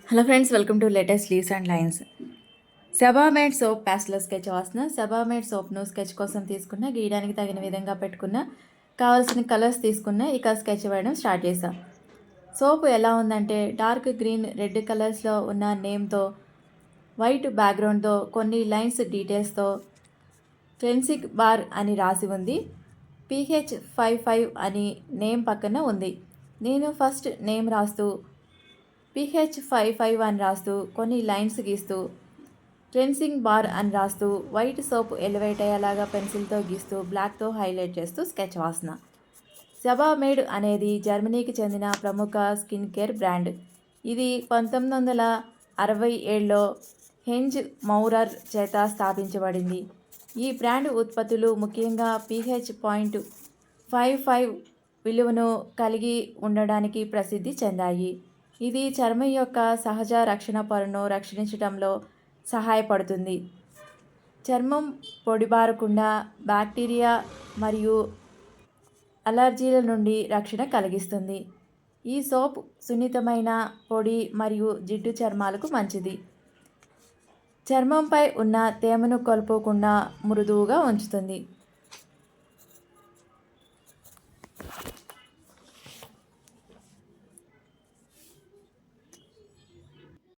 Hello friends, welcome to latest leaves and lines. Sebamed soap pastel sketch వాసన. Sebamed సోప్ను sketch కోసం తీసుకున్న, గీయడానికి తగిన విధంగా పెట్టుకున్న, కావాల్సిన కలర్స్ తీసుకున్న, ఇక స్కెచ్ వేయడం స్టార్ట్ చేశాం. సోప్ ఎలా ఉందంటే డార్క్ గ్రీన్, రెడ్ కలర్స్లో ఉన్న నేమ్తో, వైట్ బ్యాక్గ్రౌండ్తో, కొన్ని లైన్స్ డీటెయిల్స్తో క్లెన్సింగ్ బార్ అని రాసి ఉంది. PH55 అని నేమ్ పక్కన ఉంది. నేను ఫస్ట్ నేమ్ రాస్తూ PH55 అని రాస్తూ, కొన్ని లైన్స్ గీస్తూ, క్లెన్సింగ్ బార్ అని రాస్తూ, వైట్ సోప్ ఎలివేట్ అయ్యేలాగా పెన్సిల్తో గీస్తూ, బ్లాక్తో హైలైట్ చేస్తూ స్కెచ్ వాసన. సెబామేడ్ అనేది జర్మనీకి చెందిన ప్రముఖ స్కిన్ కేర్ బ్రాండ్. ఇది 1967లో హెంజ్ మౌరర్ చేత స్థాపించబడింది. ఈ బ్రాండ్ ఉత్పత్తులు ముఖ్యంగా PH.55 విలువను కలిగి ఉండడానికి ప్రసిద్ధి చెందాయి. ఇది చర్మం యొక్క సహజ రక్షణ పొరను రక్షించడంలో సహాయపడుతుంది. చర్మం పొడిబారకుండా బ్యాక్టీరియా మరియు అలర్జీల నుండి రక్షణ కలిగిస్తుంది. ఈ సోప్ సున్నితమైన, పొడి మరియు జిడ్డు చర్మాలకు మంచిది. చర్మంపై ఉన్న తేమను కోల్పోకుండా మృదువుగా ఉంచుతుంది.